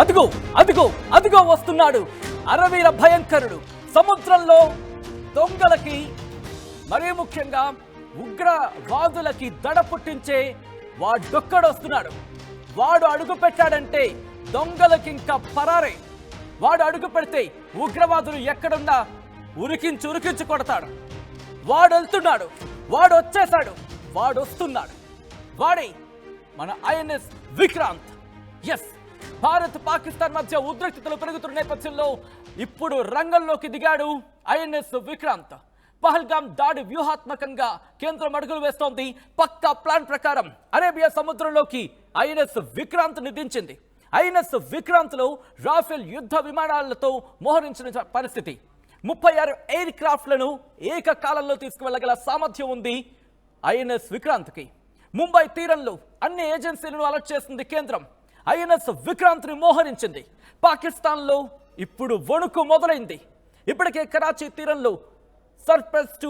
అదిగో అదిగో అదిగో వస్తున్నాడు అరవీర భయంకరుడు. సముద్రంలో దొంగలకి మరీ ముఖ్యంగా ఉగ్రవాదులకి దడ పుట్టించే వాడొక్కడొస్తున్నాడు. వాడు అడుగు పెట్టాడంటే దొంగలకి ఇంకా పరారే. వాడు అడుగు పెడితే ఉగ్రవాదులు ఎక్కడున్నా ఉరికించి కొడతాడు. వాడు వెళ్తున్నాడు, వాడు వచ్చేశాడు, వాడు వస్తున్నాడు. వాడే మన ఐఎన్ఎస్ విక్రాంత్. ఎస్, భారత్ పాకిస్తాన్ మధ్య ఉద్రిక్తతలు పెరుగుతున్న నేపథ్యంలో ఇప్పుడు రంగంలోకి దిగాడు ఐఎన్ఎస్ విక్రాంత్. పహల్గాం దాడి వ్యూహాత్మకంగా కేంద్రం అడుగులు వేస్తోంది. పక్కా ప్లాన్ ప్రకారం అరేబియా సముద్రంలోకి ఐఎన్ఎస్ విక్రాంత్ దించింది. ఐఎన్ఎస్ విక్రాంత్ లో రాఫెల్ యుద్ధ విమానాలతో మోహరించిన పరిస్థితి. 36 ఎయిర్ క్రాఫ్ట్లను ఏకకాలంలో తీసుకువెళ్లగల సామర్థ్యం ఉంది ఐఎన్ఎస్ విక్రాంత్కి. ముంబై తీరంలో అన్ని ఏజెన్సీలను అలర్ట్ చేసింది కేంద్రం. ఐఎన్ఎస్ విక్రాంత్ ని మోహరించింది. పాకిస్తాన్లో ఇప్పుడు వణుకు మొదలైంది. ఇప్పటికే కరాచీ తీరంలో సర్ఫేస్ టు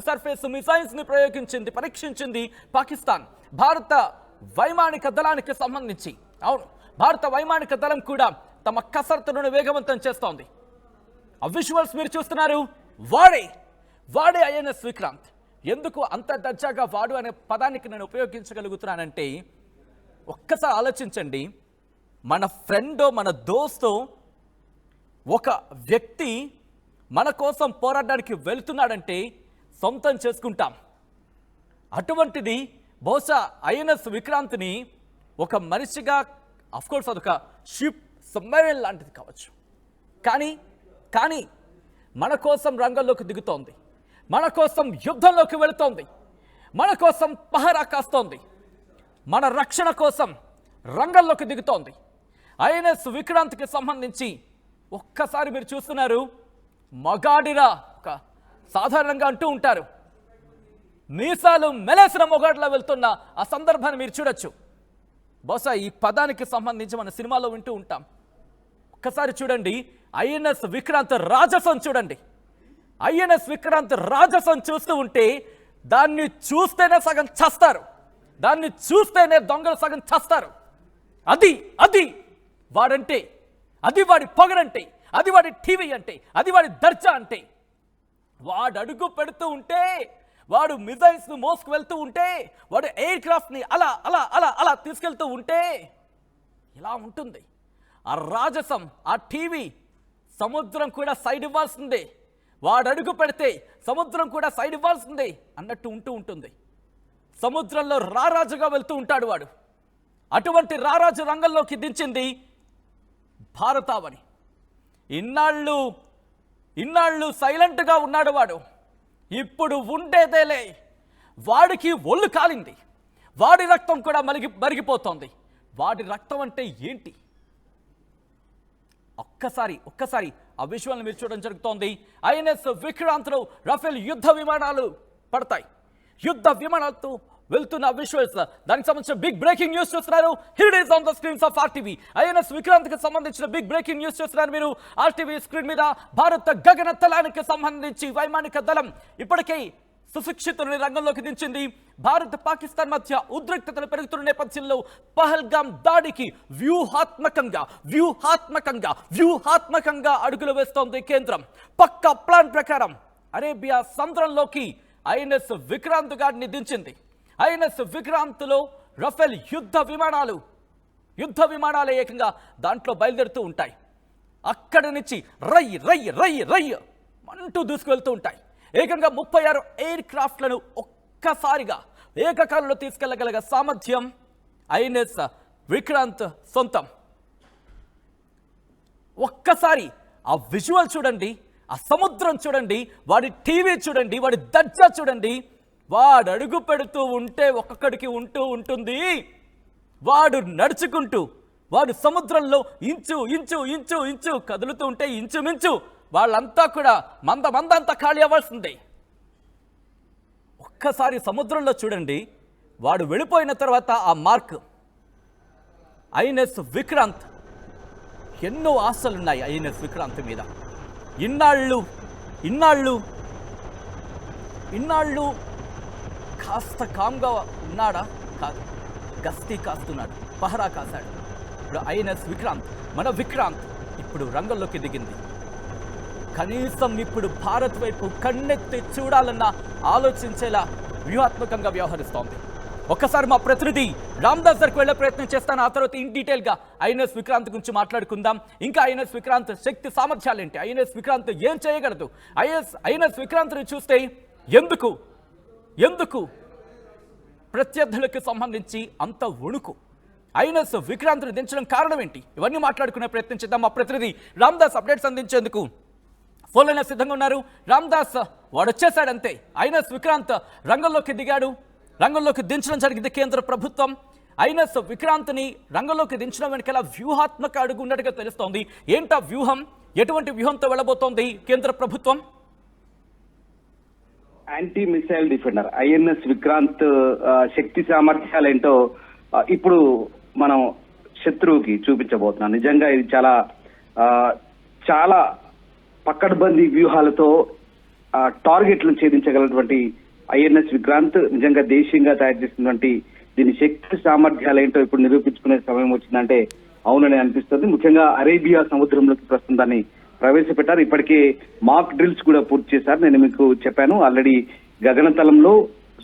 సర్ఫేస్ మిసైల్స్ ని ప్రయోగించింది, పరీక్షించింది పాకిస్తాన్. భారత వైమానిక దళానికి సంబంధించి భారత వైమానిక దళం కూడా తమ కసరత్తును వేగవంతం చేస్తోంది. ఆ విజువల్స్ మీరు చూస్తున్నారు. వాడే ఐఎన్ఎస్ విక్రాంత్. ఎందుకు అంత దర్జాగా వాడు అనే పదానికి నేను ఉపయోగించగలుగుతున్నానంటే ఒక్కసారి ఆలోచించండి. మన ఫ్రెండో మన దోస్తో ఒక వ్యక్తి మన కోసం పోరాడడానికి వెళ్తున్నాడంటే సొంతం చేసుకుంటాం. అటువంటిది బహుశా ఐఎన్ఎస్ విక్రాంత్ని ఒక మనిషిగా, అఫ్కోర్స్ అదొక షిప్, సబ్మెరైన్ లాంటిది కావచ్చు, కానీ మన కోసం రంగంలోకి దిగుతోంది, మన కోసం యుద్ధంలోకి వెళుతోంది, మన కోసం పహరా కాస్తోంది, మన రక్షణ కోసం రంగంలోకి దిగుతోంది. ఐఎన్ఎస్ విక్రాంత్కి సంబంధించి ఒక్కసారి మీరు చూస్తున్నారు. మగాడిరా ఒక సాధారణంగా అంటూ ఉంటారు, మీసాలు మెలేసిన మొగాడిలా వెళ్తున్న ఆ సందర్భాన్ని మీరు చూడొచ్చు. బహుశా ఈ పదానికి సంబంధించి మన సినిమాలో వింటూ ఉంటాం. ఒక్కసారి చూడండి ఐఎన్ఎస్ విక్రాంత్ రాజసం చూడండి. ఐఎన్ఎస్ విక్రాంత్ రాజసం చూస్తూ ఉంటే దాన్ని చూస్తేనే సగం చస్తారు, దాన్ని చూస్తేనే దొంగలు సగం చస్తారు. అది వాడంటే, అది వాడి పొగరంటే, అది వాడి టీవీ అంటే, అది వాడి దర్జా అంటే. వాడు అడుగు పెడుతూ ఉంటే, వాడు మిజైల్స్ ను మోసుకు వెళ్తూ ఉంటే, వాడు ఎయిర్ క్రాఫ్ట్ ని అలా అలా అలా అలా తీసుకెళ్తూ ఉంటే ఇలా ఉంటుంది ఆ రాజసం. ఆ టీవీ సముద్రం కూడా సైడ్ ఇవ్వాల్సిందే, వాడు అడుగు పెడితే సముద్రం కూడా సైడ్ ఇవ్వాల్సిందే అన్నట్టు ఉంటుంది. సముద్రంలో రారాజుగా వెళ్తూ ఉంటాడు వాడు. అటువంటి రారాజు రంగంలోకి దించింది భారతావని. ఇన్నాళ్ళు సైలెంట్గా ఉన్నాడు వాడు. ఇప్పుడు ఉండేదేలే. వాడికి ఒళ్ళు కాలింది, వాడి రక్తం కూడా మరిగిపోతోంది. వాడి రక్తం అంటే ఏంటి? ఒక్కసారి ఆ విజువల్ని మీరు చూడడం జరుగుతోంది. ఐఎన్ఎస్ విక్రాంత్లో రఫేల్ యుద్ధ విమానాలు పడతాయి. యుద్ధ విమానాలతో వెళ్తున్న విజువల్స్, దానికి సంబంధించిన బిగ్ బ్రేకింగ్ న్యూస్ చూస్తున్నారు. Here it is on the screens of RTV. INS Vikrant కి సంబంధించిన బిగ్ బ్రేకింగ్ న్యూస్ చూస్తున్నారు మీరు ఆర్టీవీ స్క్రీన్ మీద. భారత గగన తలానికి సంబంధించి వైమానిక దళం ఇప్పటికే సుశిక్షితులని రంగంలోకి దించింది. భారత్ పాకిస్తాన్ మధ్య ఉద్రిక్తతలు పెరుగుతున్న నేపథ్యంలో పహల్గాం దాడికి వ్యూహాత్మకంగా అడుగులు వేస్తోంది కేంద్రం. పక్కా ప్లాన్ ప్రకారం అరేబియా సముద్రంలోకి ఐఎన్ఎస్ విక్రాంత్ గాడిని దించింది. ఐఎన్ఎస్ విక్రాంత్లో రఫేల్ యుద్ధ విమానాలు ఏకంగా దాంట్లో బయలుదేరుతూ ఉంటాయి. అక్కడి నుంచి రై అంటూ దూసుకువెళ్తూ ఉంటాయి. ఏకంగా 36 ఎయిర్ క్రాఫ్ట్లను ఒక్కసారిగా ఏకకాలంలో తీసుకెళ్లగల సామర్థ్యం ఐఎన్ఎస్ విక్రాంత్ సొంతం. ఒక్కసారి ఆ విజువల్ చూడండి, ఆ సముద్రం చూడండి, వాడి టీవీ చూడండి, వాడి దర్జా చూడండి. వాడు అడుగు పెడుతూ ఉంటే ఒక్కొక్కడికి ఉంటుంది. వాడు నడుచుకుంటూ, వాడు సముద్రంలో ఇంచు కదులుతూ ఉంటే ఇంచుమించు వాళ్ళంతా కూడా మందంతా ఖాళీ అవ్వాల్సిందే. ఒక్కసారి సముద్రంలో చూడండి, వాడు వెళ్ళిపోయిన తర్వాత ఆ మార్క్ ఐఎన్ఎస్ విక్రాంత్. ఎన్నో ఆశలున్నాయి ఐఎన్ఎస్ విక్రాంత్ మీద. ఇన్నాళ్ళు కాస్త కామ్గా ఉన్నాడా? కాదు, గస్తీ కాస్తున్నాడు, పహరా కాశాడు. ఇప్పుడు ఐఎన్ఎస్ విక్రాంత్, మన విక్రాంత్ ఇప్పుడు రంగంలోకి దిగింది. కనీసం ఇప్పుడు భారత్ వైపు కన్నెత్తి చూడాలన్న ఆలోచించేలా వ్యూహాత్మకంగా వ్యవహరిస్తోంది. ఒక్కసారి మా ప్రతినిధి రామ్దాస్ దగ్గరికి వెళ్లే ప్రయత్నం చేస్తాను. ఆ తర్వాత ఇన్ డీటెయిల్ గా ఐఎన్ఎస్ విక్రాంత్ గురించి మాట్లాడుకుందాం. ఇంకా ఐఎన్ఎస్ విక్రాంత్ శక్తి సామర్థ్యాలేంటి, ఐఎన్ఎస్ విక్రాంత్ ఏం చేయగలదు, ఐఎన్ఎస్ విక్రాంత్ని చూస్తే ఎందుకు ప్రత్యర్థులకు సంబంధించి అంత వణుకు, ఐఎన్ఎస్ విక్రాంత్ని దించడం కారణం ఏంటి, ఇవన్నీ మాట్లాడుకునే ప్రయత్నం చేద్దాం. మా ప్రతినిధి రామ్దాస్ అప్డేట్స్ అందించేందుకు ఫోన్లైన సిద్ధంగా ఉన్నారు. రామ్దాస్, వాడు వచ్చేసాడంతే. ఐఎన్ఎస్ విక్రాంత్ రంగంలోకి దిగాడు, రంగంలోకి దించడం జరిగింది కేంద్ర ప్రభుత్వం. ఐఎన్ఎస్ విక్రాంత్ని రంగంలోకి దించడం వెనకాల వ్యూహాత్మక అడుగు ఉన్నట్టుగా తెలుస్తోంది. ఏంటా వ్యూహం, ఎటువంటి వ్యూహంతో వెళ్ళబోతోంది కేంద్ర ప్రభుత్వం? Anti missile defender INS Vikrant శక్తి సామర్థ్యాలేంటో ఇప్పుడు మనం శత్రువుకి చూపించబోతున్నాం. నిజంగా ఇది చాలా పక్కడ్బందీ వ్యూహాలతో టార్గెట్లను ఛేదించగలటువంటి ఐఎన్ఎస్ విక్రాంత్ నిజంగా దేశీయంగా తయారు చేసినటువంటి దీని శక్తి సామర్థ్యాలేంటో ఇప్పుడు నిరూపించుకునే సమయం వచ్చిందంటే అవునని అనిపిస్తుంది. ముఖ్యంగా అరేబియా సముద్రంలోకి ప్రస్తుతం దాన్ని ప్రవేశపెట్టారు. ఇప్పటికే మాక్ డ్రిల్స్ కూడా పూర్తి చేశారు. నేను మీకు చెప్పాను ఆల్రెడీ, గగనతలంలో,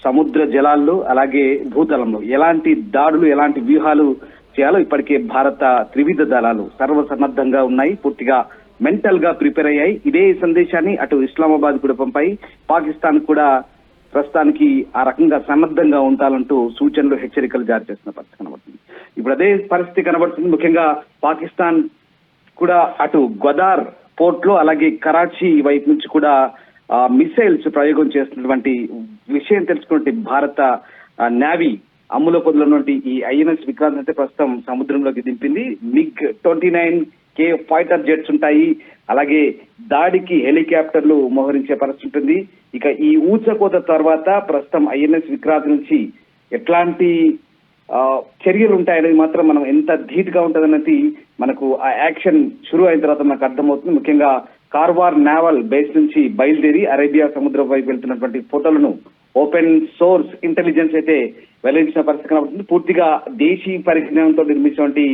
సముద్ర జలాల్లో, అలాగే భూతలంలో ఎలాంటి దాడులు, ఎలాంటి వ్యూహాలు చేయాలో ఇప్పటికే భారత త్రివిధ దళాలు సర్వసన్నద్ధంగా ఉన్నాయి, పూర్తిగా మెంటల్ గా ప్రిపేర్ అయ్యాయి. ఇదే సందేశాన్ని అటు ఇస్లామాబాద్ కూడా పంపాయి, పాకిస్తాన్ కూడా ప్రస్తుతానికి ఆ రకంగా సన్నద్ధంగా ఉండాలంటూ సూచనలు, హెచ్చరికలు జారీ చేస్తున్న పరిస్థితి కనబడుతుంది. ఇప్పుడు అదే పరిస్థితి కనబడుతుంది. ముఖ్యంగా పాకిస్తాన్ కూడా అటు గోదార్ పోర్ట్ లో, అలాగే కరాచీ వైపు నుంచి కూడా మిసైల్స్ ప్రయోగం చేస్తున్నటువంటి విషయం తెలుసుకున్నటువంటి భారత నేవీ అమ్ముల పొందినటువంటి ఈ ఐఎన్ఎస్ విక్రాంత్ అయితే ప్రస్తుతం సముద్రంలోకి దింపింది. MiG-29K ఫైటర్ జెట్స్ ఉంటాయి, అలాగే దాడికి హెలికాప్టర్లు మోహరించే పరిస్థితి ఉంటుంది. ఇక ఈ ఊచకోత తర్వాత ప్రస్తుతం ఐఎన్ఎస్ విక్రాంత్ నుంచి ఎట్లాంటి చర్యలు ఉంటాయనేది మాత్రం మనం ఎంత ధీటుగా ఉంటుందన్నది మనకు ఆ యాక్షన్ షురూ అయిన తర్వాత మనకు అర్థమవుతుంది. ముఖ్యంగా కార్వార్ నేవల్ బేస్ నుంచి బయలుదేరి అరేబియా సముద్రం వైపు వెళ్తున్నటువంటి ఫోటోలను ఓపెన్ సోర్స్ ఇంటెలిజెన్స్ అయితే వెల్లడించిన పరిస్థితి కనబడుతుంది. పూర్తిగా దేశీ పరిజ్ఞానంతో నిర్మించినటువంటి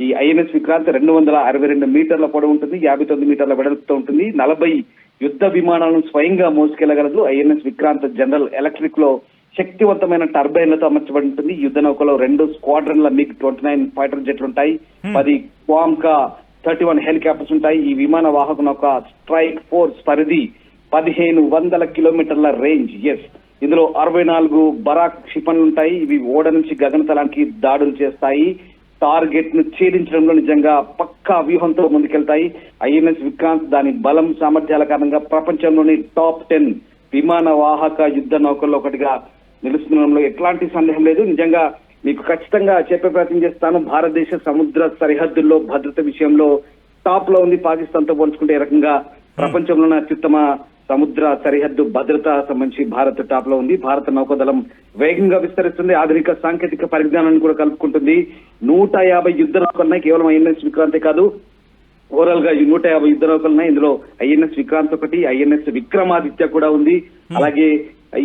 ఈ ఐఎన్ఎస్ విక్రాంత్ 262 మీటర్ల పొడవు ఉంటుంది, 59 మీటర్ల వెడల్పుతో ఉంటుంది, 40 యుద్ధ విమానాలను స్వయంగా మోసుకెళ్లగలదు. ఐఎన్ఎస్ విక్రాంత్ జనరల్ ఎలక్ట్రిక్ లో శక్తివంతమైన టర్బైన్లతో అమర్చబడి ఉంటుంది. యుద్ధ నౌకలో 2 స్క్వాడ్రన్ల MiG-29 ఫైటర్ జెట్లు ఉంటాయి, 10 క్వామ్కా 31 హెలికాప్టర్స్ ఉంటాయి. ఈ విమాన వాహక నౌక స్ట్రైక్ ఫోర్స్ పరిధి 1500 కిలోమీటర్ల రేంజ్. ఇందులో 64 బరాక్ క్షిపణులు ఉంటాయి. ఇవి ఓడ నుంచి గగనతలానికి దాడులు చేస్తాయి. టార్గెట్ ను ఛేదించడంలో నిజంగా పక్కా వ్యూహంతో ముందుకెళ్తాయి. ఐఎన్ఎస్ విక్రాంత్ దాని బలం, సామర్థ్యాల కారణంగా ప్రపంచంలోని టాప్ 10 విమాన వాహక యుద్ధ నౌకల్లో ఒకటిగా నిలుస్తుండడంలో ఎట్లాంటి సందేహం లేదు. నిజంగా మీకు ఖచ్చితంగా చెప్పే ప్రయత్నం చేస్తాను. భారతదేశ సముద్ర సరిహద్దుల్లో భద్రత విషయంలో టాప్ లో ఉంది. పాకిస్తాన్ తో పోల్చుకుంటే ఏ రకంగా ప్రపంచంలోనే అత్యుత్తమ సముద్ర సరిహద్దు భద్రత సంబంధించి భారత్ టాప్ లో ఉంది. భారత నౌకాదళం వేగంగా విస్తరిస్తుంది, ఆధునిక సాంకేతిక పరిజ్ఞానాన్ని కూడా కలుపుకుంటుంది. 150 యుద్ధ నౌకలున్నాయి. కేవలం ఐఎన్ఎస్ విక్రాంతే కాదు, ఓవరాల్ గా 150 యుద్ధ నౌకలు ఉన్నాయి. ఇందులో ఐఎన్ఎస్ విక్రాంత్ ఒకటి, ఐఎన్ఎస్ విక్రమాదిత్య కూడా ఉంది. అలాగే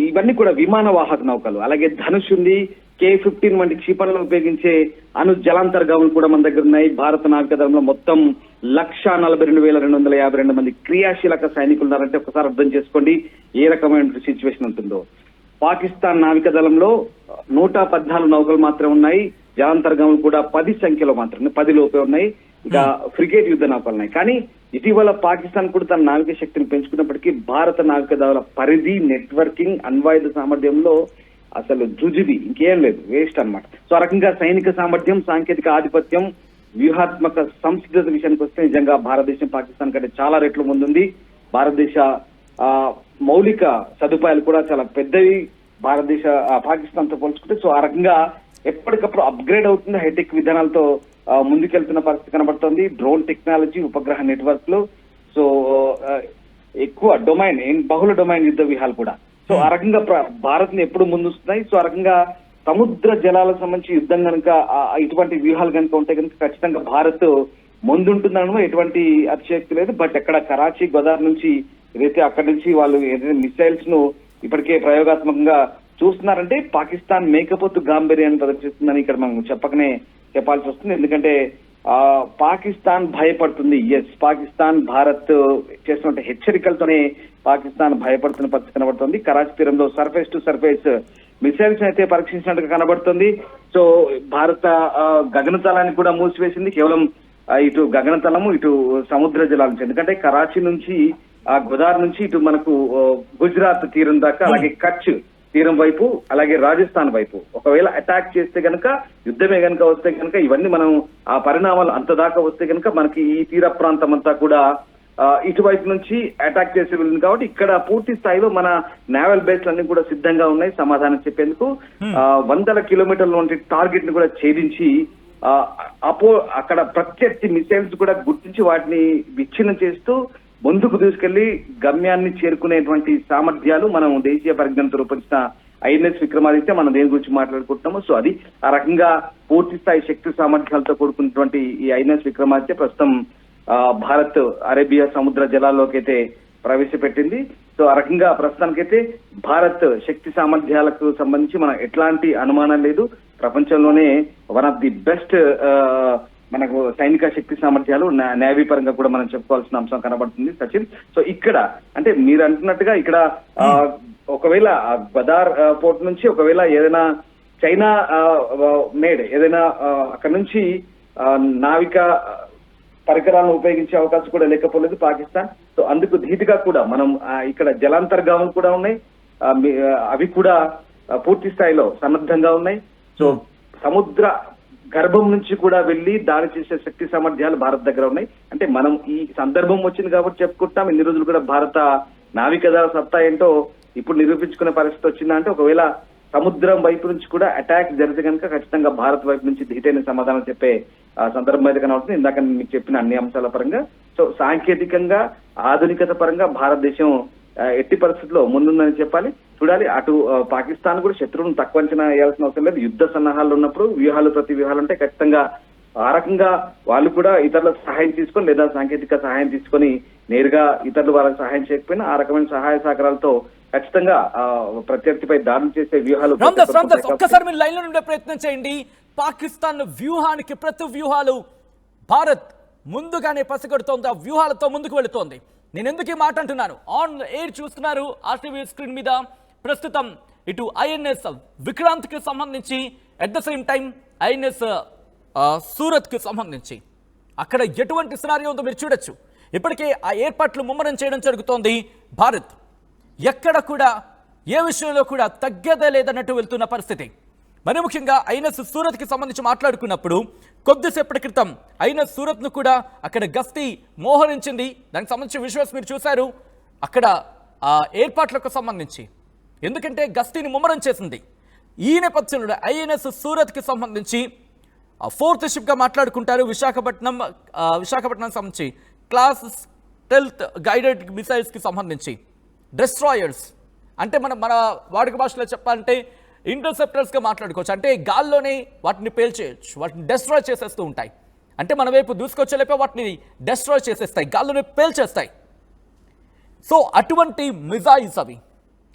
ఇవన్నీ కూడా విమాన వాహక నౌకలు. అలాగే ధనుష్ ఉంది, K-15 వంటి క్షిపణులను ఉపయోగించే అణు జలాంతర్గాములు కూడా మన దగ్గర ఉన్నాయి. భారత నావికాదళంలో మొత్తం 142,252 మంది క్రియాశీలక సైనికులు ఉన్నారంటే ఒకసారి అర్థం చేసుకోండి ఏ రకమైన సిచ్యువేషన్ ఉంటుందో. పాకిస్తాన్ నావికాదళంలో 114 నౌకలు మాత్రమే ఉన్నాయి. జలాంతర్గాములు కూడా 10 సంఖ్యలో మాత్రమే, 10 లోపే ఉన్నాయి. ఇక ఫ్రిగేట్ యుద్ధ నౌకలు ఉన్నాయి. కానీ ఇటీవల పాకిస్తాన్ కూడా తన నావిక శక్తిని పెంచుకున్నప్పటికీ భారత నావికాదళ పరిధి, నెట్వర్కింగ్, అణ్వాయుధ సామర్థ్యంలో అసలు జుజుబి ఇంకేం లేదు, వేస్ట్ అన్నమాట. సో ఆ రకంగా సైనిక సామర్థ్యం, సాంకేతిక ఆధిపత్యం, వ్యూహాత్మక సంసిద్ధత విషయానికి వస్తే నిజంగా భారతదేశం పాకిస్తాన్ కంటే చాలా రెట్లు ముందుంది. భారతదేశ మౌలిక సదుపాయాలు కూడా చాలా పెద్దవి భారతదేశ పాకిస్తాన్ తో పోల్చుకుంటే. సో ఆ రకంగా ఎప్పటికప్పుడు అప్గ్రేడ్ అవుతుంది, హైటెక్ విధానాలతో ముందుకెళ్తున్న పరిస్థితి కనబడుతోంది. డ్రోన్ టెక్నాలజీ, ఉపగ్రహ నెట్వర్క్ లో సో ఎక్కువ డొమైన్, బహుళ డొమైన్ యుద్ధ వ్యూహాలు కూడా. సో ఆ రకంగా భారత్ ని ఎప్పుడు ముందుస్తున్నాయి. సో ఆ రకంగా సముద్ర జలాలకు సంబంధించి యుద్ధం కనుక ఇటువంటి వ్యూహాలు కనుక ఉంటే కనుక ఖచ్చితంగా భారత్ ముందుంటుందనడం ఎటువంటి అతిశక్తి లేదు. బట్ ఎక్కడ కరాచీ, గోదార్ నుంచి ఏదైతే అక్కడి నుంచి వాళ్ళు ఏదైతే మిసైల్స్ ను ఇప్పటికే ప్రయోగాత్మకంగా చూస్తున్నారంటే పాకిస్తాన్ మేకపోతు గాంభీర్యాన్ని ప్రదర్శిస్తుందని ఇక్కడ మనం చెప్పకనే చెప్పాల్సి వస్తుంది. ఎందుకంటే పాకిస్తాన్ భయపడుతుంది. పాకిస్తాన్ భారత్ చేస్తున్న హెచ్చరికలతోనే పాకిస్తాన్ భయపడుతున్న పరిస్థితి కనబడుతుంది. కరాచీ తీరంలో సర్ఫేస్ టు సర్ఫేస్ మిసైల్స్ అయితే పరీక్షించినట్టుగా కనబడుతుంది. సో భారత గగనతలాన్ని కూడా మూసివేసింది. కేవలం ఇటు గగనతలము ఇటు సముద్ర జలాల నుంచి, ఎందుకంటే కరాచీ నుంచి గోదావరి నుంచి ఇటు మనకు గుజరాత్ తీరం దాకా, అలాగే కచ్ తీరం వైపు, అలాగే రాజస్థాన్ వైపు ఒకవేళ అటాక్ చేస్తే గనక, యుద్ధమే గనక వస్తే గనక, ఇవన్నీ మనం ఆ పరిణామాలు అంత దాకా వస్తే గనక మనకి ఈ తీర ప్రాంతం అంతా కూడా ఇటువైపు నుంచి అటాక్ చేసే వెళ్ళింది. కాబట్టి ఇక్కడ పూర్తి స్థాయిలో మన నేవల్ బేస్లు అన్ని కూడా సిద్ధంగా ఉన్నాయి సమాధానం చెప్పేందుకు. 100 కిలోమీటర్ల వంటి టార్గెట్ ని కూడా ఛేదించి అక్కడ ప్రత్యర్థి మిసైల్స్ కూడా గుర్తించి వాటిని విచ్ఛిన్నం చేస్తూ ముందుకు తీసుకెళ్లి గమ్యాన్ని చేరుకునేటువంటి సామర్థ్యాలు మనం దేశీయ పరిజ్ఞానంతో రూపొందించిన ఐఎన్ఎస్ విక్రమాదిత్య మనం దేని గురించి మాట్లాడుకుంటున్నాము. సో అది ఆ రకంగా పూర్తి స్థాయి శక్తి సామర్థ్యాలతో కూడుకున్నటువంటి ఈ ఐఎన్ఎస్ విక్రమాదిత్య ప్రస్తుతం భారత్ అరేబియా సముద్ర జలాల్లోకి అయితే ప్రవేశపెట్టింది. సో ఆ రకంగా ప్రస్తుతానికైతే భారత్ శక్తి సామర్థ్యాలకు సంబంధించి మనం ఎట్లాంటి అనుమానం లేదు. ప్రపంచంలోనే వన్ ఆఫ్ ది బెస్ట్ మనకు సైనిక శక్తి సామర్థ్యాలు నేవీ పరంగా కూడా మనం చెప్పుకోవాల్సిన అంశం కనబడుతుంది సచిన్. సో ఇక్కడ అంటే మీరు అంటున్నట్టుగా ఇక్కడ ఒకవేళ గదార్ పోర్ట్ నుంచి ఒకవేళ ఏదైనా చైనా మేడ్ ఏదైనా అక్కడ నుంచి నావిక పరికరాలను ఉపయోగించే అవకాశం కూడా లేకపోలేదు పాకిస్తాన్. సో అందుకు ధీటుగా కూడా మనం ఇక్కడ జలాంతర్గాములు కూడా ఉన్నాయి, అవి కూడా పూర్తి స్థాయిలో సన్నద్ధంగా ఉన్నాయి. సో సముద్ర గర్భం నుంచి కూడా వెళ్లి దాడి చేసే శక్తి సామర్థ్యాలు భారత్ దగ్గర ఉన్నాయి. అంటే మనం ఈ సందర్భం వచ్చింది కాబట్టి చెప్పుకుంటాం. ఇన్ని రోజులు కూడా భారత నావికదళ సత్తా ఏంటో ఇప్పుడు నిరూపించుకునే పరిస్థితి వచ్చిందా అంటే, ఒకవేళ సముద్రం వైపు నుంచి కూడా అటాక్ జరిగితే కనుక ఖచ్చితంగా భారత్ వైపు నుంచి ధీటైన సమాధానం చెప్పే సందర్భం అయితే కనబడుతుంది. ఇందాక మీకు చెప్పిన అన్ని అంశాల పరంగా. సో సాంకేతికంగా ఆధునికత పరంగా భారతదేశం ఎట్టి పరిస్థితుల్లో ముందుందని చెప్పాలి. చూడాలి, అటు పాకిస్తాన్ కూడా శత్రువును తక్కువ అంచనా వేయాల్సిన అవసరం లేదు. యుద్ధ సన్నాహాలు ఉన్నప్పుడు ప్రతి వ్యూహాలు ఉంటే ఖచ్చితంగా ఆ రకంగా వాళ్ళు కూడా ఇతరుల సహాయం తీసుకొని లేదా సాంకేతిక సహాయం తీసుకొని నేరుగా ఇతరులు వాళ్ళకి సహాయం చేయకపోయినా ఆ రకమైన సహాయ సహకారాలతో ఖచ్చితంగా ప్రత్యర్థిపై దాడులు చేసే వ్యూహాలు. ఒక్కసారి మీరు లైన్ లో ఉండే ప్రయత్నం చేయండి. పాకిస్తాన్ వ్యూహానికి ప్రతి వ్యూహాలు భారత్ ముందుగానే పసిగడుతోంది, ఆ వ్యూహాలతో ముందుకు వెళుతోంది. నేను ఎందుకు ఈ మాట అంటున్నాను, ఆన్ ఎయిర్ చూస్తున్నారు ఆర్టీవీ స్క్రీన్ మీద ప్రస్తుతం ఇటు ఐఎన్ఎస్ విక్రాంత్ కి సంబంధించి, at the same time INS Surat కి సంబంధించి అక్కడ ఎటువంటి సినారియో ఉందో మీరు చూడొచ్చు. ఇప్పటికే ఆ ఏర్పాట్లు ముమ్మరం చేయడం జరుగుతోంది భారత్. ఎక్కడ కూడా ఏ విషయంలో కూడా తగ్గేదే లేదన్నట్టు వెళ్తున్న పరిస్థితి. మరి ముఖ్యంగా ఐఎన్ఎస్ సూరత్ కి సంబంధించి మాట్లాడుకున్నప్పుడు కొద్దిసేపటి క్రితం ఐఎన్ఎస్ సూరత్ ను కూడా అక్కడ గస్తీ మోహరించింది. దానికి సంబంధించిన విజువల్స్ మీరు చూశారు. అక్కడ ఆ ఏర్పాట్లకు సంబంధించి ఎందుకంటే గస్తీని ముమ్మరం చేసింది. ఈ నేపథ్యంలో ఐఎన్ఎస్ సూరత్ కి సంబంధించి 4th షిప్ గా మాట్లాడుకుంటారు. విశాఖపట్నం సంబంధించి క్లాస్ స్టెల్త్ గైడెడ్ మిసైల్స్ కి సంబంధించి డెస్ట్రాయర్స్ అంటే మన వాడుక భాషలో చెప్పాలంటే ఇంటర్సెప్టర్స్ గా మాట్లాడుకోవచ్చు. అంటే గాల్లోనే వాటిని పేల్చేయచ్చు, వాటిని డెస్ట్రాయ్ చేసేస్తూ ఉంటాయి. అంటే మన వైపు దూసుకొచ్చేలేపే వాటిని డెస్ట్రాయ్ చేసేస్తాయి, గాల్లోనే పేల్చేస్తాయి. సో అటువంటి మిజైల్స్ అవి,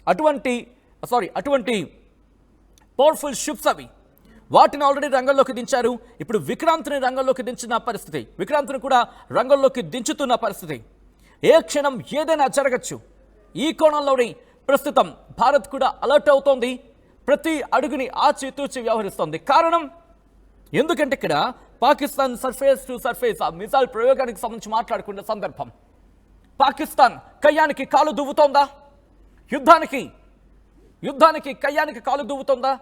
అటువంటి పవర్ఫుల్ షిప్స్ అవి. వాటిని ఆల్రెడీ రంగంలోకి దించారు. ఇప్పుడు విక్రాంత్ని రంగంలోకి దించిన పరిస్థితి, విక్రాంత్ని కూడా రంగంలోకి దించుతున్న పరిస్థితి. ఏ క్షణం ఏదైనా జరగచ్చు. ఈ కోణంలోని ప్రస్తుతం భారత్ కూడా అలర్ట్ అవుతోంది. ప్రతి అడుగుని ఆచితూచి వ్యవహరిస్తోంది. కారణం ఎందుకంటే ఇక్కడ పాకిస్తాన్ సర్ఫేస్ టు సర్ఫేస్ ఆ మిసైల్ ప్రయోగానికి సంబంధించి మాట్లాడుకున్న సందర్భం. పాకిస్తాన్ కయ్యానికి కాలు దువ్వుతోందా? యుద్ధానికి కయ్యానికి కాలు దువ్వుతోందా?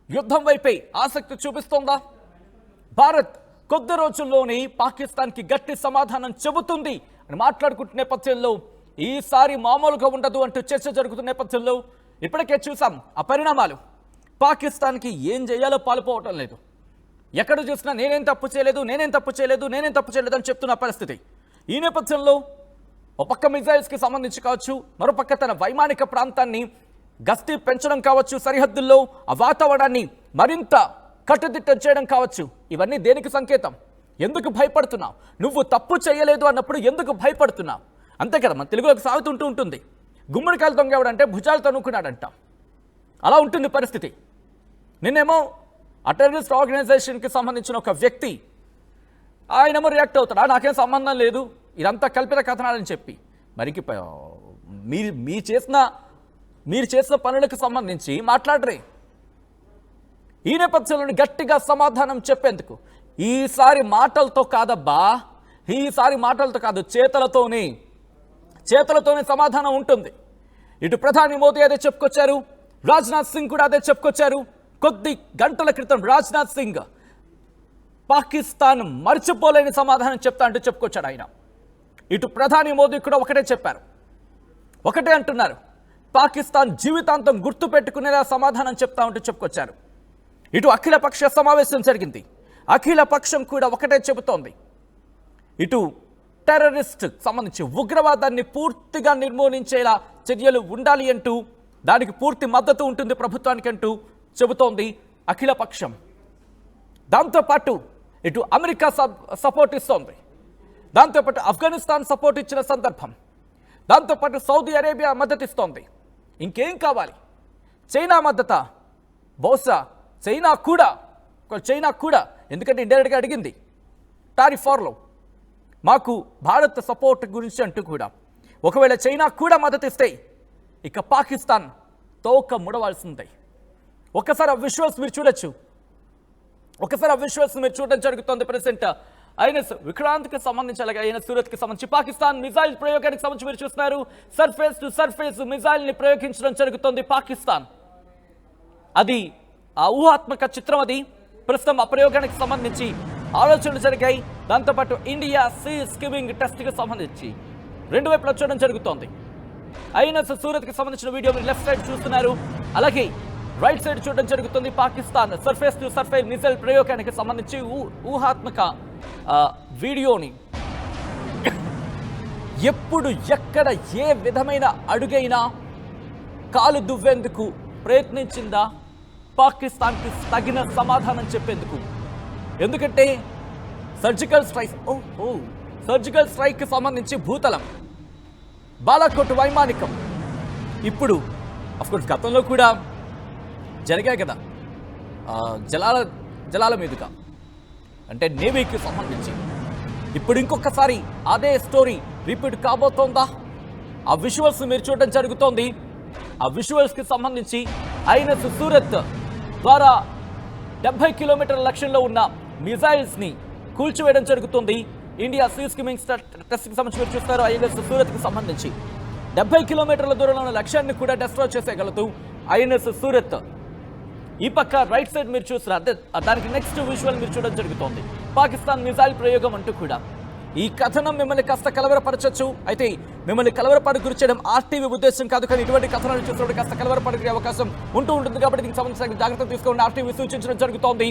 యుద్ధం వైపే ఆసక్తి చూపిస్తోందా? భారత్ కొద్ది రోజుల్లోనే పాకిస్తాన్కి గట్టి సమాధానం చెబుతుంది అని మాట్లాడుకుంటున్న నేపథ్యంలో ఈసారి మామూలుగా ఉండదు అంటూ చర్చ జరుగుతున్న నేపథ్యంలో ఇప్పటికే చూసాం ఆ పరిణామాలు. పాకిస్తాన్కి ఏం చేయాలో పాలుపోవటం లేదు. ఎక్కడ చూసినా నేనేం తప్పు చేయలేదు అని చెప్తున్న పరిస్థితి. ఈ నేపథ్యంలో ఒక పక్క మిజైల్స్కి సంబంధించి కావచ్చు, మరోపక్క తన వైమానిక ప్రాంతాన్ని గస్తీ పెంచడం కావచ్చు, సరిహద్దుల్లో ఆ వాతావరణాన్ని మరింత కట్టుదిట్టం చేయడం కావచ్చు. ఇవన్నీ దేనికి సంకేతం? ఎందుకు భయపడుతున్నావు? నువ్వు తప్పు చేయలేదు అన్నప్పుడు ఎందుకు భయపడుతున్నావు? అంతే కదా, మన తెలుగులోకి సాగుతుంటూ ఉంటుంది. గుమ్మడికాయలు దొంగేవాడంటే భుజాలు తనుకున్నాడంట. అలా ఉంటుంది పరిస్థితి. నిన్నేమో ఆ టెర్రరిస్ట్ ఆర్గనైజేషన్కి సంబంధించిన ఒక వ్యక్తి ఆయనేమో రియాక్ట్ అవుతాడా, నాకేం సంబంధం లేదు, ఇదంతా కల్పిత కథనాలని చెప్పి. మరికి మీరు చేసిన పనులకు సంబంధించి మాట్లాడరే. ఈ నేపథ్యంలో గట్టిగా సమాధానం చెప్పేందుకు ఈసారి మాటలతో కాదబ్బా, ఈసారి మాటలతో కాదు, చేతలతోనే సమాధానం ఉంటుంది. ఇటు ప్రధాని మోదీ అదే చెప్పుకొచ్చారు, రాజ్నాథ్ సింగ్ కూడా అదే చెప్పుకొచ్చారు. కొద్ది గంటల క్రితం రాజ్నాథ్ సింగ్ పాకిస్తాన్ మర్చిపోలేని సమాధానం చెప్తా అంటూ చెప్పుకొచ్చాడు ఆయన. ఇటు ప్రధాని మోదీ కూడా ఒకటే చెప్పారు, ఒకటే అంటున్నారు, పాకిస్తాన్ జీవితాంతం గుర్తు పెట్టుకునేలా సమాధానం చెప్తా ఉంటూ చెప్పుకొచ్చారు. ఇటు అఖిలపక్ష సమావేశం జరిగింది, అఖిలపక్షం కూడా ఒకటే చెబుతోంది, ఇటు టెర్రరిస్ట్ సంబంధించి ఉగ్రవాదాన్ని పూర్తిగా నిర్మూలించేలా చర్యలు ఉండాలి అంటూ, దానికి పూర్తి మద్దతు ఉంటుంది ప్రభుత్వానికి అంటూ చెబుతోంది అఖిలపక్షం. దాంతోపాటు ఇటు అమెరికా సపోర్ట్ ఇస్తోంది, దాంతోపాటు ఆఫ్ఘనిస్తాన్ సపోర్ట్ ఇచ్చిన సందర్భం, దాంతోపాటు సౌదీ అరేబియా మద్దతు ఇస్తోంది. ఇంకేం కావాలి? చైనా మద్దత, బహుశా చైనా కూడా ఎందుకంటే ఇండైరెక్ట్గా అడిగింది టారిఫ్ వార్లో మాకు భారత్ సపోర్ట్ గురించి అంటూ కూడా. ఒకవేళ చైనా కూడా మద్దతు ఇస్తే ఇక పాకిస్తాన్ తోక ముడవాల్సిందే. ఒక్కసారి ఆ విజువల్స్ మీరు చూడొచ్చు, చూడడం జరుగుతుంది. ప్రెసిడెంట్ ఐఎన్ఎస్ విక్రాంత్కి సంబంధించి, అలాగే ఐఎన్ఎస్ సూరత్కి సంబంధించి పాకిస్తాన్ మిజైల్ ప్రయోగానికి సంబంధించి మీరు చూస్తున్నారు. సర్ఫేస్ టు సర్ఫేస్ మిజైల్ని ప్రయోగించడం జరుగుతుంది పాకిస్తాన్. అది ఆ ఊహాత్మక చిత్రం. అది ప్రస్తుతం ఆ ప్రయోగానికి సంబంధించి ఆలోచనలు జరిగాయి. దాంతోపాటు ఇండియా సీ స్కిమ్మింగ్ టెస్ట్కి సంబంధించి రెండు వైపులా చూడడం జరుగుతోంది. ఐఎన్ఎస్ సూరత్కి సంబంధించిన వీడియో మీరు లెఫ్ట్ సైడ్ చూస్తున్నారు, అలాగే రైట్ సైడ్ చూడడం జరుగుతుంది. Pakistan surface to surface missile ప్రయోగానికి సంబంధించి ఊహాత్మక వీడియోని ఎప్పుడు ఎక్కడ ఏ విధమైన అడుగైనా కాలు దువ్వేందుకు ప్రయత్నించిందా పాకిస్తాన్కి తగిన సమాధానం చెప్పేందుకు. ఎందుకంటే సర్జికల్ స్ట్రైక్ సంబంధించి భూతలం, బాలాకోట్ వైమానికం, ఇప్పుడు అఫ్కోర్స్ గతంలో కూడా జరిగాయి కదా జలాల మీదుగా, అంటే నేవీకి సంబంధించి. ఇప్పుడు ఇంకొకసారి అదే స్టోరీ రిపీట్ కాబోతోందా? ఆ విజువల్స్ మీరు చూడడం జరుగుతోంది. ఆ విజువల్స్కి సంబంధించి ఐఎన్ఎస్ సూరత్ ద్వారా 70 కిలోమీటర్ల లక్ష్యంలో ఉన్న మిజైల్స్ని కూల్చివేయడం జరుగుతుంది. ఇండియా సీ స్కిమ్మింగ్ టెస్ట్కి సంబంధించి మీరు చూస్తారు. ఐఎన్ఎస్ సూరత్కి సంబంధించి 70 కిలోమీటర్ల దూరంలో ఉన్న లక్ష్యాన్ని కూడా డెస్ట్రాయ్ చేసేయగలదు ఐఎన్ఎస్ సూరత్. ఈ పక్క రైట్ సైడ్ మీరు చూస్తున్నారు, దానికి నెక్స్ట్ విజువల్ మీరు చూడడం జరుగుతోంది. పాకిస్తాన్ మిజైల్ ప్రయోగం అంటూ కూడా. ఈ కథనం మిమ్మల్ని కాస్త కలవరపరచచ్చు, అయితే మిమ్మల్ని కలవరపడి గురి చేయడం ఆర్టీవీ ఉద్దేశం కాదు. కానీ ఇటువంటి కథనాలు చూసినప్పుడు కాస్త కలవరపడే అవకాశం ఉంటుంది కాబట్టి దీనికి సంబంధించిన జాగ్రత్తలు తీసుకోండి ఆర్టీవీ సూచించడం జరుగుతోంది.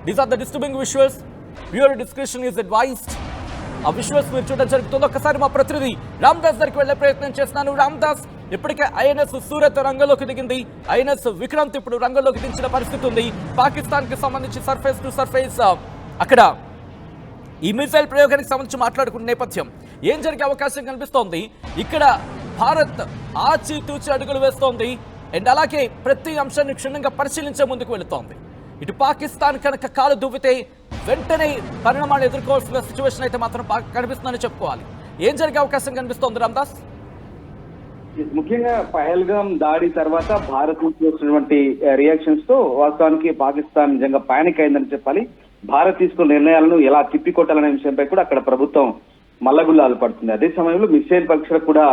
These are the disturbing visuals, viewer description is advised. ఆ విజువల్స్ మీరు చూడడం జరుగుతుంది. ఒక్కసారి మా ప్రతినిధి రామ్దాస్ దగ్గరికి వెళ్లే ప్రయత్నం చేస్తున్నాను. రామ్దాస్, ఇప్పటికే ఐఎన్ఎస్ సూరత్ రంగంలోకి దిగింది, ఐఎన్ఎస్ విక్రాంత్ ఇప్పుడు రంగంలోకి దించిన పరిస్థితి ఉంది. పాకిస్తాన్ కి సంబంధించి సర్ఫేస్ టు సర్ఫేస్ అక్కడ ఈ మిసైల్ ప్రయోగానికి సంబంధించి మాట్లాడుకున్న నేపథ్యం ఏం జరిగే అవకాశం కనిపిస్తోంది? ఇక్కడ భారత్ ఆచితూచి అడుగులు వేస్తోంది అండ్ అలాగే ప్రతి అంశాన్ని క్షుణ్ణంగా పరిశీలించే ముందుకు వెళుతోంది. ఇటు పాకిస్తాన్ కనుక కాలు దువ్వితే వెంటనే పరిణామాలు ఎదుర్కోవాల్సిన సిచ్యువేషన్ అయితే మాత్రం కనిపిస్తుందని చెప్పుకోవాలి. ఏం జరిగే అవకాశం కనిపిస్తోంది రామ్దాస్? ముఖ్యంగా పహల్గామ్ దాడి తర్వాత భారత్ నుంచి వచ్చినటువంటి రియాక్షన్స్ తో వాస్తవానికి పాకిస్తాన్ నిజంగా పానిక్ అయిందని చెప్పాలి. భారత్ తీసుకున్న నిర్ణయాలను ఎలా తిప్పికొట్టాలనే విషయంపై కూడా అక్కడ ప్రభుత్వం మల్లగుల్లాలు పడుతుంది. అదే సమయంలో మిసైల్ పరీక్షలకు కూడా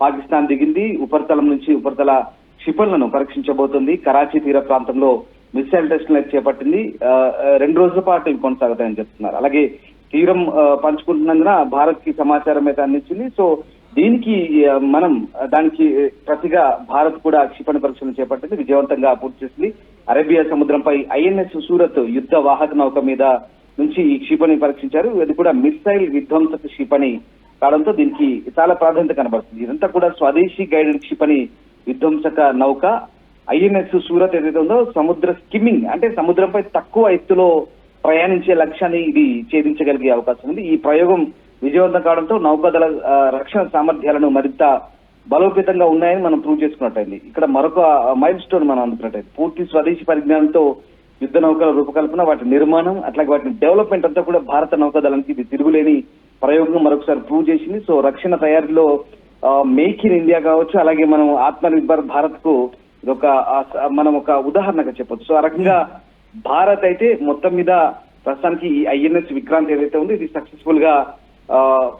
పాకిస్తాన్ దిగింది. ఉపరితలం నుంచి ఉపరితల క్షిపణులను పరీక్షించబోతుంది. కరాచీ తీర ప్రాంతంలో మిసైల్ టెస్టులు చేపట్టింది. 2 రోజుల పాటు ఇవి కొనసాగుతాయని చెప్తున్నారు. అలాగే తీరం పంచుకుంటున్నందున భారత్ కి సమాచారం అయితే అందించింది. సో దీనికి దానికి ప్రతిగా భారత్ కూడా క్షిపణి పరీక్షలు చేపట్టింది, విజయవంతంగా పూర్తి చేసింది. అరేబియా సముద్రంపై ఐఎన్ఎస్ సూరత్ యుద్ధ వాహక నౌక మీద నుంచి ఈ క్షిపణి పరీక్షించారు. ఇది కూడా మిసైల్ విధ్వంసక క్షిపణి కావడంతో దీనికి చాలా ప్రాధాన్యత కనబడుతుంది. ఇదంతా కూడా స్వదేశీ గైడెడ్ క్షిపణి విధ్వంసక నౌక. ఐఎన్ఎస్ సూరత్ ఏదైతే ఉందో సముద్ర స్కిమ్మింగ్ అంటే సముద్రంపై తక్కువ ఎత్తులో ప్రయాణించే లక్ష్యాన్ని ఇది ఛేదించగలిగే అవకాశం ఉంది. ఈ ప్రయోగం విజయవంతం కావడంతో నౌకాదళ రక్షణ సామర్థ్యాలను మరింత బలోపేతంగా ఉన్నాయని మనం ప్రూవ్ చేసుకున్నట్టయింది. ఇక్కడ మరొక మైల్ స్టోన్ మనం అందుకున్నట్టయింది. పూర్తి స్వదేశీ పరిజ్ఞానంతో యుద్ధ నౌకల రూపకల్పన, వాటి నిర్మాణం, అట్లాగే వాటి డెవలప్మెంట్ అంతా కూడా భారత నౌకాదళానికి ఇది తిరుగులేని ప్రయోగం మరొకసారి ప్రూవ్ చేసింది. సో రక్షణ తయారీలో మేక్ ఇన్ ఇండియా కావచ్చు, అలాగే మనం ఆత్మనిర్భర్ భారత్ కు మనం ఒక ఉదాహరణగా చెప్పొచ్చు. సో ఆ రకంగా భారత్ అయితే మొత్తం మీద ప్రస్తుతానికి ఈ ఐఎన్ఎస్ విక్రాంత్ ఏదైతే ఉందో ఇది సక్సెస్ఫుల్ గా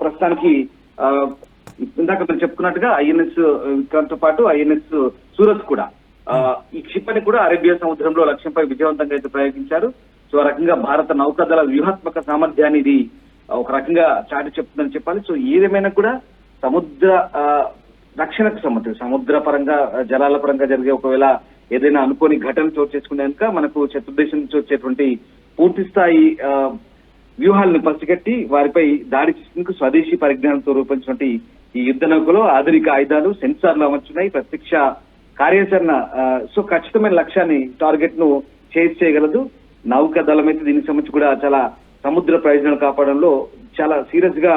ప్రస్తుతానికి ఇందాక మీరు చెప్పుకున్నట్టుగా ఐఎన్ఎస్ విక్రాంత్ తో పాటు ఐఎన్ఎస్ సూరత్ కూడా ఈ క్షిపణి కూడా అరేబియా సముద్రంలో లక్ష్యంపై విజయవంతంగా అయితే ప్రయోగించారు. సో ఆ రకంగా భారత నౌకాదళ వ్యూహాత్మక సామర్థ్యాన్ని ఇది ఒక రకంగా చాటి చెప్తుందని చెప్పాలి. సో ఏదేమైనా కూడా సముద్ర రక్షణకు సంబంధించి సముద్ర పరంగా జలాల పరంగా జరిగే ఒకవేళ ఏదైనా అనుకోని ఘటన చోటు చేసుకునే కనుక మనకు శత్రుదేశం నుంచి వచ్చేటువంటి పూర్తి స్థాయి వ్యూహాలను పసిగట్టి వారిపై దాడి చేసేందుకు స్వదేశీ పరిజ్ఞానంతో రూపొందించినటువంటి ఈ యుద్ధ నౌకలో ఆధునిక ఆయుధాలు, సెన్సార్లు అమర్చున్నాయి. ప్రత్యక్ష కార్యాచరణ సో ఖచ్చితమైన లక్ష్యాన్ని టార్గెట్ ను చేయగలదు. నౌకా దళం అయితే దీనికి సంబంధించి కూడా చాలా సముద్ర ప్రయోజనాలు కాపాడంలో చాలా సీరియస్ గా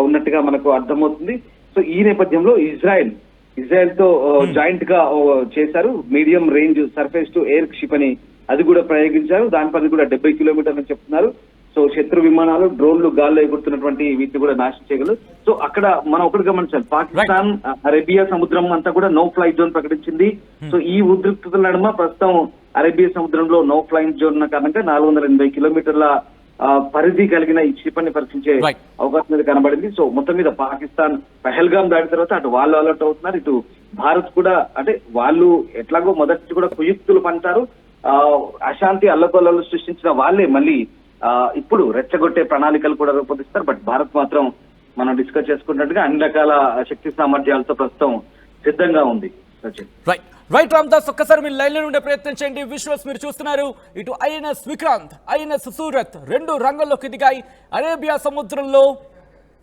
ఉన్నట్టుగా మనకు అర్థమవుతుంది. సో ఈ నేపథ్యంలో ఇజ్రాయెల్ తో జాయింట్ గా చేశారు. Medium range surface to air క్షిపణి అది కూడా ప్రయోగించారు. దానిపై కూడా 70 కిలోమీటర్లు చెప్తున్నారు. సో శత్రు విమానాలు, డ్రోన్లు గాల్లో ఎగురుతున్నటువంటి వీటిని కూడా నాశనం చేయగలరు. సో అక్కడ మనం ఒకటి గమనించాలి, పాకిస్తాన్ అరేబియా సముద్రం అంతా కూడా నో ఫ్లై జోన్ ప్రకటించింది. సో ఈ ఉద్రిక్తతల నడుమ ప్రస్తుతం అరేబియా సముద్రంలో నో ఫ్లై జోన్ ఉన్న కారణంగా 480 కిలోమీటర్ల పరిధి కలిగిన ఈ క్షిపణిని పరీక్షించే అవకాశం అనేది కనబడింది. సో మొత్తం మీద పాకిస్తాన్ పహల్గాం దాడి తర్వాత అటు వాళ్ళు అలర్ట్ అవుతున్నారు, ఇటు భారత్ కూడా అంటే వాళ్ళు ఎట్లాగో మొదటి కూడా కుయుక్తులు పంటారు, అశాంతి అల్లకొల్లలు సృష్టించిన వాళ్ళే మళ్ళీ ఇప్పుడు రెచ్చగొట్టే ప్రణాళికలు కూడా రూపొందిస్తారు. బట్ భారత్ మాత్రం మనం డిస్కస్ చేసుకున్నట్టుగా అన్ని రకాల శక్తి సామర్థ్యాలతో ప్రస్తుతం సిద్ధంగా ఉంది. సచిన్ రైట్ రామ్దాస్, ఒక్కసారి మీరు లైన్ లో ఉండే ప్రయత్నం చేయండి. విజువల్స్ మీరు చూస్తున్నారు. ఇటు ఐఎన్ఎస్ విక్రాంత్, ఐఎన్ఎస్ సూరత్ రెండు రంగంలోకి దిగాయి. అరేబియా సముద్రంలో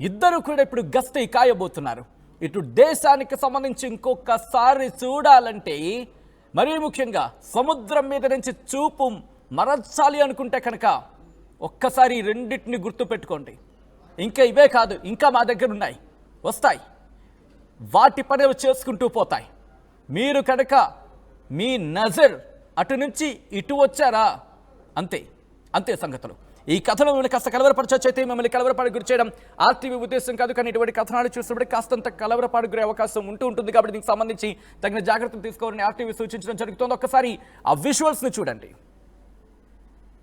ఇద్దరు కూడా ఇప్పుడు గస్తీ కాయబోతున్నారు. ఇటు దేశానికి సంబంధించి ఇంకొకసారి చూడాలంటే మరీ ముఖ్యంగా సముద్రం మీద నుంచి చూపు మరచాలి అనుకుంటే కనుక ఒక్కసారి రెండింటిని గుర్తు పెట్టుకోండి. ఇంకా ఇవే కాదు, ఇంకా మా దగ్గర ఉన్నాయి, వస్తాయి, వాటి పని చేసుకుంటూ పోతాయి. మీరు కనుక మీ నజర్ అటు నుంచి ఇటు వచ్చారా అంతే సంగతులు. ఈ కథలో మిమ్మల్ని కాస్త కలవరపరచొచ్చు, అయితే మిమ్మల్ని కలవరపాటు గురి చేయడం ఆర్టీవీ ఉద్దేశం కాదు. కానీ ఇటువంటి కథనాలు చూసినప్పుడు కాస్తంత కలవరపాటు గురే అవకాశం ఉంటుంది. కాబట్టి దీనికి సంబంధించి తగిన జాగ్రత్తలు తీసుకోవాలని ఆర్టీవీ సూచించడం జరుగుతుంది. ఒక్కసారి ఆ విజువల్స్ని చూడండి.